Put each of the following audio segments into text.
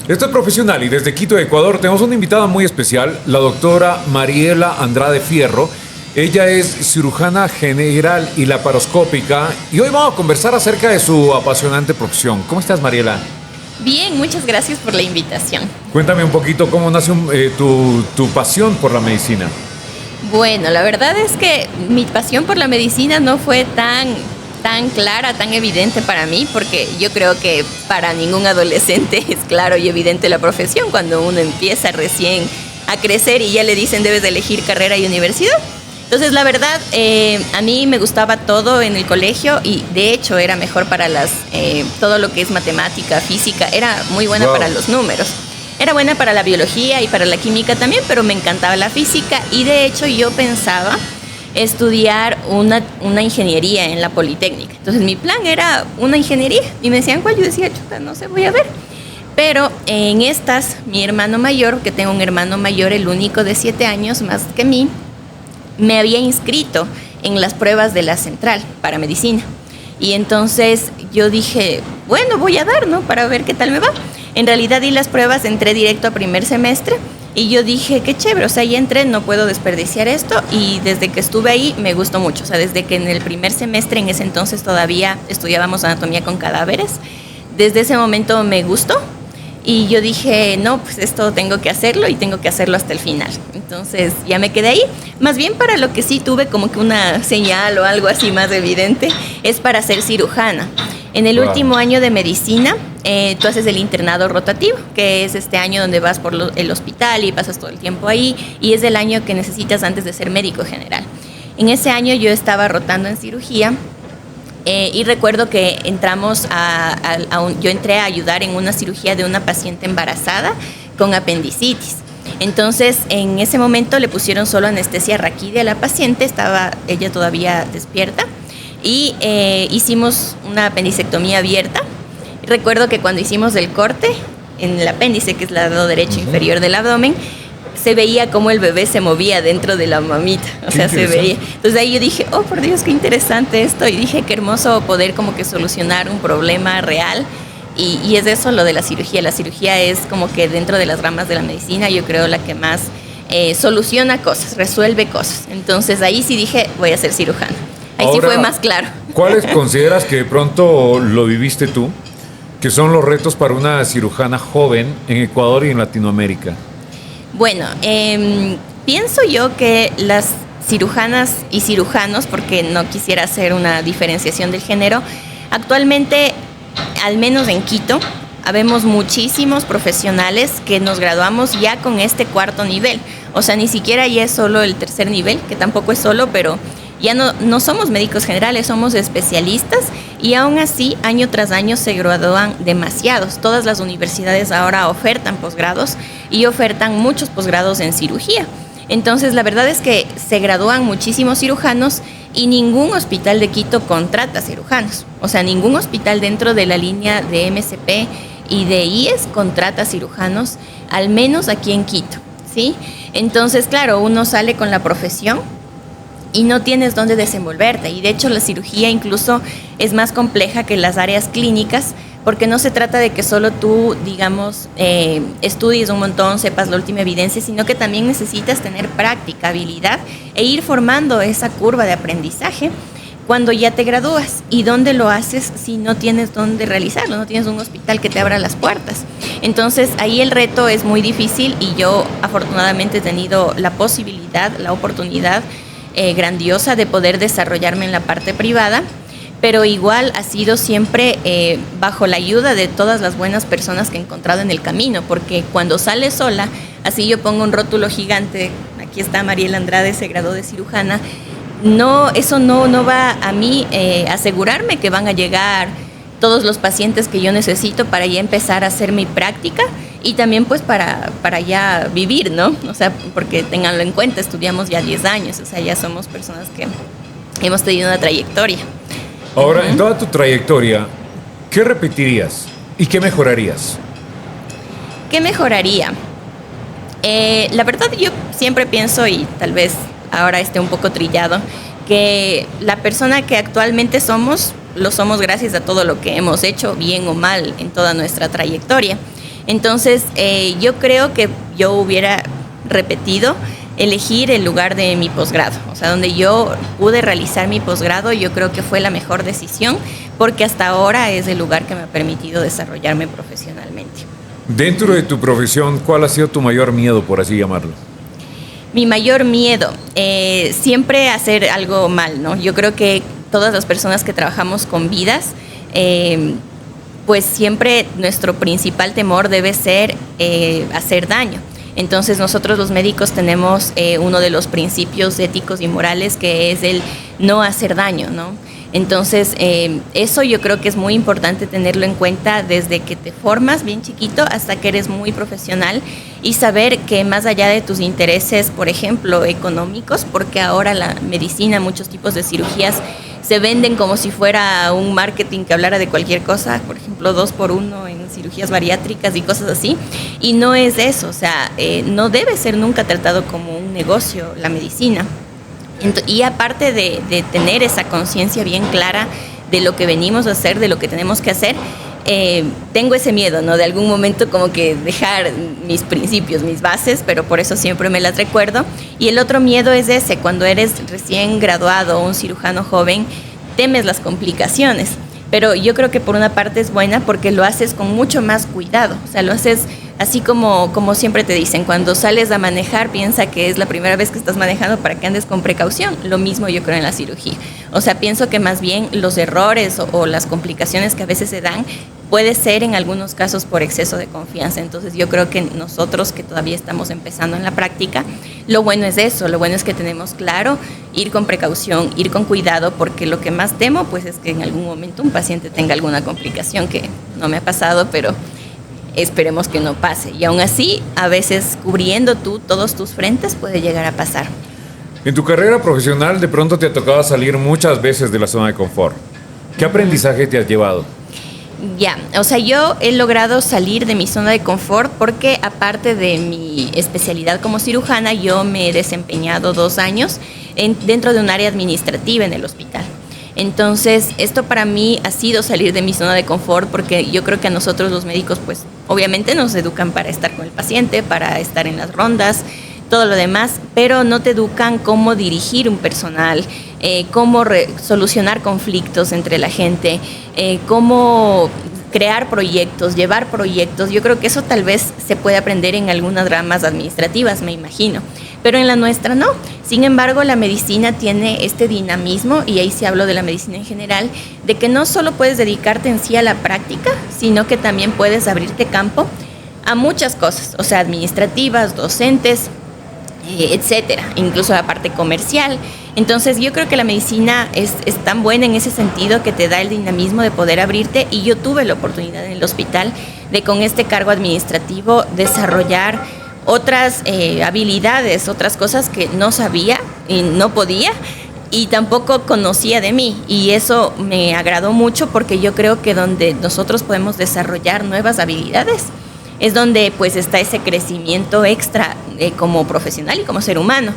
Esto es Profesional y desde Quito, Ecuador, tenemos una invitada muy especial, la doctora Mariela Andrade Fierro. Ella es cirujana general y laparoscópica y hoy vamos a conversar acerca de su apasionante profesión. ¿Cómo estás, Mariela? Bien, muchas gracias por la invitación. Cuéntame un poquito cómo nace tu pasión por la medicina. Bueno, la verdad es que mi pasión por la medicina no fue tan clara, tan evidente para mí, porque yo creo que para ningún adolescente es claro y evidente la profesión cuando uno empieza recién a crecer y ya le dicen debes de elegir carrera y universidad. Entonces, la verdad, a mí me gustaba todo en el colegio y de hecho era mejor para todo lo que es matemática, física, era muy buena para los números. Era buena para la biología y para la química también, pero me encantaba la física y de hecho yo pensaba estudiar una ingeniería en la Politécnica. Entonces mi plan era una ingeniería y me decían, ¿cuál? Yo decía, chuta, no sé, voy a ver. Pero en estas, mi hermano mayor, que tengo un hermano mayor, el único de 7 años más que mí, me había inscrito en las pruebas de la central para medicina. Y entonces yo dije, bueno, voy a dar, ¿no? Para ver qué tal me va. En realidad di las pruebas, entré directo a primer semestre y yo dije, qué chévere, o sea, ya entré, no puedo desperdiciar esto y desde que estuve ahí me gustó mucho, o sea, desde que en el primer semestre, en ese entonces todavía estudiábamos anatomía con cadáveres, desde ese momento me gustó y yo dije, no, pues esto tengo que hacerlo y tengo que hacerlo hasta el final. Entonces ya me quedé ahí. Más bien para lo que sí tuve como que una señal o algo así más evidente es para ser cirujana. En el último año de medicina, tú haces el internado rotativo, que es este año donde vas por el hospital y pasas todo el tiempo ahí, y es el año que necesitas antes de ser médico general. En ese año yo estaba rotando en cirugía y recuerdo que yo entré a ayudar en una cirugía de una paciente embarazada con apendicitis. Entonces, en ese momento le pusieron solo anestesia raquídea a la paciente, estaba ella todavía despierta, y hicimos una apendicectomía abierta. Recuerdo que cuando hicimos el corte en el apéndice, que es el lado derecho inferior del abdomen, se veía cómo el bebé se movía dentro de la mamita, o sea, se veía. Entonces ahí yo dije, oh, por Dios, qué interesante esto, y dije, qué hermoso poder como que solucionar un problema real. Y es eso lo de la cirugía. La cirugía es como que dentro de las ramas de la medicina, yo creo la que más soluciona cosas, resuelve cosas. Entonces ahí sí dije, voy a ser cirujana. Ahí ahora, sí fue más claro. ¿Cuáles consideras que de pronto lo viviste tú, que son los retos para una cirujana joven en Ecuador y en Latinoamérica? Bueno, pienso yo que las cirujanas y cirujanos, porque no quisiera hacer una diferenciación del género, actualmente, al menos en Quito, habemos muchísimos profesionales que nos graduamos ya con este 4º nivel. O sea, ni siquiera ya es solo el 3er nivel, que tampoco es solo, pero ya no somos médicos generales, somos especialistas y aún así, año tras año se gradúan demasiados. Todas las universidades ahora ofertan posgrados y ofertan muchos posgrados en cirugía. Entonces, la verdad es que se gradúan muchísimos cirujanos y ningún hospital de Quito contrata cirujanos. O sea, ningún hospital dentro de la línea de MSP y de IES contrata cirujanos, al menos aquí en Quito, ¿sí? Entonces, claro, uno sale con la profesión y no tienes dónde desenvolverte. Y de hecho la cirugía incluso es más compleja que las áreas clínicas, porque no se trata de que solo tú, digamos, estudies un montón, sepas la última evidencia, sino que también necesitas tener práctica, habilidad e ir formando esa curva de aprendizaje cuando ya te gradúas. ¿Y dónde lo haces si no tienes dónde realizarlo? No tienes un hospital que te abra las puertas. Entonces ahí el reto es muy difícil y yo afortunadamente he tenido la posibilidad, la oportunidad grandiosa de poder desarrollarme en la parte privada, pero igual ha sido siempre bajo la ayuda de todas las buenas personas que he encontrado en el camino, porque cuando sales sola, así yo pongo un rótulo gigante, aquí está Mariela Andrade, se graduó de cirujana, eso no va a mí asegurarme que van a llegar todos los pacientes que yo necesito para ya empezar a hacer mi práctica y también pues para ya vivir, ¿no? O sea, porque ténganlo en cuenta, estudiamos ya 10 años, o sea, ya somos personas que hemos tenido una trayectoria. Ahora, en toda tu trayectoria, ¿qué repetirías y qué mejorarías? ¿Qué mejoraría? La verdad yo siempre pienso, y tal vez ahora esté un poco trillado, que la persona que actualmente somos, lo somos gracias a todo lo que hemos hecho, bien o mal, en toda nuestra trayectoria. Entonces, yo creo que yo hubiera repetido elegir el lugar de mi posgrado, o sea, donde yo pude realizar mi posgrado. Yo creo que fue la mejor decisión porque hasta ahora es el lugar que me ha permitido desarrollarme profesionalmente. Dentro de tu profesión, ¿cuál ha sido tu mayor miedo, por así llamarlo? Mi mayor miedo, siempre hacer algo mal, ¿no? Yo creo que todas las personas que trabajamos con vidas, pues siempre nuestro principal temor debe ser hacer daño. Entonces nosotros los médicos tenemos uno de los principios éticos y morales, que es el no hacer daño, ¿no? Entonces eso yo creo que es muy importante tenerlo en cuenta desde que te formas bien chiquito hasta que eres muy profesional, y saber que más allá de tus intereses, por ejemplo, económicos, porque ahora la medicina, muchos tipos de cirugías se venden como si fuera un marketing que hablara de cualquier cosa, por ejemplo, 2x1 en cirugías bariátricas y cosas así, y no es eso, o sea, no debe ser nunca tratado como un negocio la medicina. Y aparte de tener esa conciencia bien clara de lo que venimos a hacer, de lo que tenemos que hacer, tengo ese miedo, ¿no? De algún momento como que dejar mis principios, mis bases, pero por eso siempre me las recuerdo. Y el otro miedo es ese: cuando eres recién graduado, un cirujano joven, temes las complicaciones. Pero yo creo que por una parte es buena porque lo haces con mucho más cuidado, o sea, lo haces así como siempre te dicen, cuando sales a manejar, piensa que es la primera vez que estás manejando para que andes con precaución. Lo mismo yo creo en la cirugía. O sea, pienso que más bien los errores o las complicaciones que a veces se dan puede ser en algunos casos por exceso de confianza. Entonces yo creo que nosotros que todavía estamos empezando en la práctica, lo bueno es eso, lo bueno es que tenemos claro ir con precaución, ir con cuidado, porque lo que más temo pues es que en algún momento un paciente tenga alguna complicación, que no me ha pasado, pero esperemos que no pase. Y aún así, a veces cubriendo tú todos tus frentes puede llegar a pasar. En tu carrera profesional de pronto te ha tocado salir muchas veces de la zona de confort. ¿Qué aprendizaje te has llevado? Ya, o sea, yo he logrado salir de mi zona de confort porque aparte de mi especialidad como cirujana, yo me he desempeñado 2 años dentro de un área administrativa en el hospital. Entonces, esto para mí ha sido salir de mi zona de confort, porque yo creo que a nosotros los médicos, pues obviamente nos educan para estar con el paciente, para estar en las rondas, todo lo demás, pero no te educan cómo dirigir un personal, cómo solucionar conflictos entre la gente, cómo crear proyectos, llevar proyectos. Yo creo que eso tal vez se puede aprender en algunas ramas administrativas, me imagino, pero en la nuestra no. Sin embargo, la medicina tiene este dinamismo, y ahí sí hablo de la medicina en general, de que no solo puedes dedicarte en sí a la práctica, sino que también puedes abrirte campo a muchas cosas, o sea, administrativas, docentes, etcétera, incluso la parte comercial. Entonces yo creo que la medicina es tan buena en ese sentido, que te da el dinamismo de poder abrirte, y yo tuve la oportunidad en el hospital de, con este cargo administrativo, desarrollar otras habilidades, otras cosas que no sabía y no podía y tampoco conocía de mí, y eso me agradó mucho, porque yo creo que donde nosotros podemos desarrollar nuevas habilidades es donde pues está ese crecimiento extra como profesional y como ser humano.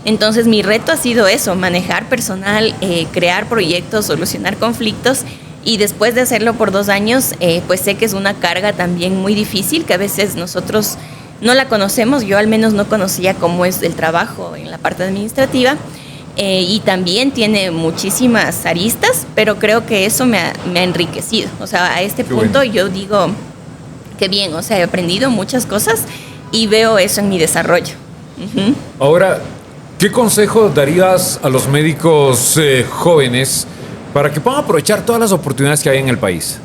Entonces mi reto ha sido eso: manejar personal, crear proyectos, solucionar conflictos, y después de hacerlo por 2 años, pues sé que es una carga también muy difícil, que a veces nosotros no la conocemos. Yo al menos no conocía cómo es el trabajo en la parte administrativa, y también tiene muchísimas aristas, pero creo que eso me ha enriquecido. O sea, a este punto yo digo que bien, o sea, he aprendido muchas cosas y veo eso en mi desarrollo. Uh-huh. Ahora, ¿qué consejo darías a los médicos jóvenes para que puedan aprovechar todas las oportunidades que hay en el país?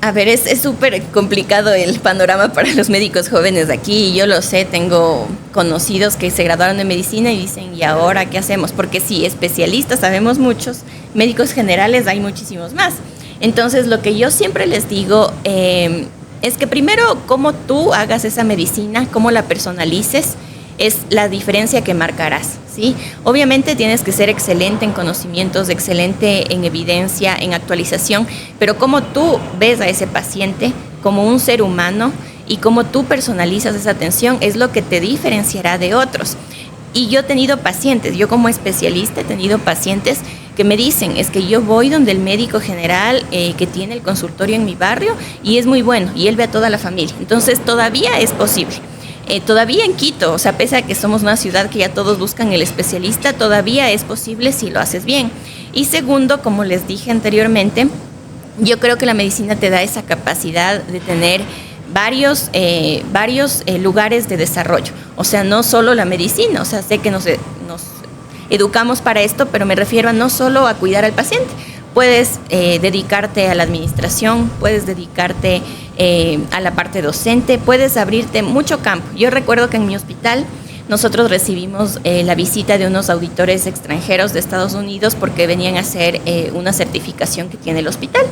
A ver, es súper complicado el panorama para los médicos jóvenes de aquí. Yo lo sé, tengo conocidos que se graduaron de medicina y dicen, ¿y ahora qué hacemos? Porque sí, especialistas sabemos muchos, médicos generales hay muchísimos más. Entonces, lo que yo siempre les digo es que primero, cómo tú hagas esa medicina, cómo la personalices, es la diferencia que marcarás, ¿sí? Obviamente tienes que ser excelente en conocimientos, excelente en evidencia, en actualización, pero cómo tú ves a ese paciente como un ser humano y cómo tú personalizas esa atención es lo que te diferenciará de otros. Y yo he tenido pacientes, yo como especialista he tenido pacientes que me dicen es que yo voy donde el médico general que tiene el consultorio en mi barrio y es muy bueno y él ve a toda la familia. Entonces todavía es posible. Todavía en Quito, o sea, pese a que somos una ciudad que ya todos buscan el especialista, todavía es posible si lo haces bien. Y segundo, como les dije anteriormente, yo creo que la medicina te da esa capacidad de tener varios lugares de desarrollo. O sea, no solo la medicina, o sea, sé que nos educamos para esto, pero me refiero a no solo a cuidar al paciente. Puedes dedicarte a la administración, puedes dedicarte a la parte docente, puedes abrirte mucho campo. Yo recuerdo que en mi hospital nosotros recibimos la visita de unos auditores extranjeros de Estados Unidos porque venían a hacer una certificación que tiene el hospital.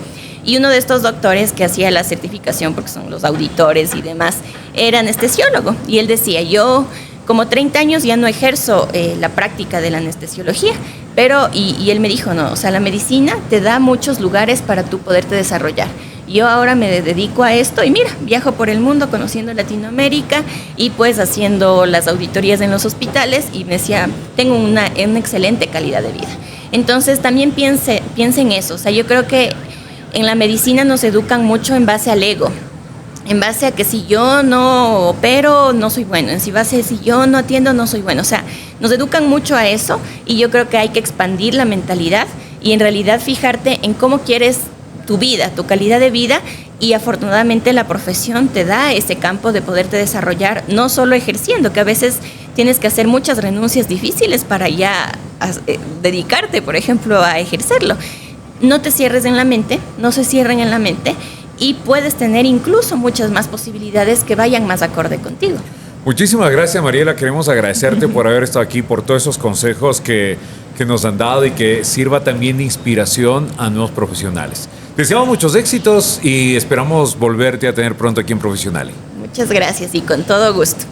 Y uno de estos doctores que hacía la certificación, porque son los auditores y demás, era anestesiólogo. Y él decía, yo como 30 años ya no ejerzo la práctica de la anestesiología, pero, y él me dijo, no, o sea, la medicina te da muchos lugares para tú poderte desarrollar. Yo ahora me dedico a esto y mira, viajo por el mundo conociendo Latinoamérica y pues haciendo las auditorías en los hospitales y me decía, tengo una excelente calidad de vida. Entonces también piense en eso, o sea, yo creo que en la medicina nos educan mucho en base al ego, en base a que si yo no opero, no soy bueno, en base a si yo no atiendo, no soy bueno. O sea, nos educan mucho a eso y yo creo que hay que expandir la mentalidad y en realidad fijarte en cómo quieres tu vida, tu calidad de vida y afortunadamente la profesión te da ese campo de poderte desarrollar, no solo ejerciendo, que a veces tienes que hacer muchas renuncias difíciles para ya dedicarte, por ejemplo, a ejercerlo. No te cierres en la mente, no se cierren en la mente y puedes tener incluso muchas más posibilidades que vayan más acorde contigo. Muchísimas gracias, Mariela. Queremos agradecerte por haber estado aquí, por todos esos consejos que nos han dado y que sirva también de inspiración a nuevos profesionales. Deseamos muchos éxitos y esperamos volverte a tener pronto aquí en Profesional. Muchas gracias y con todo gusto.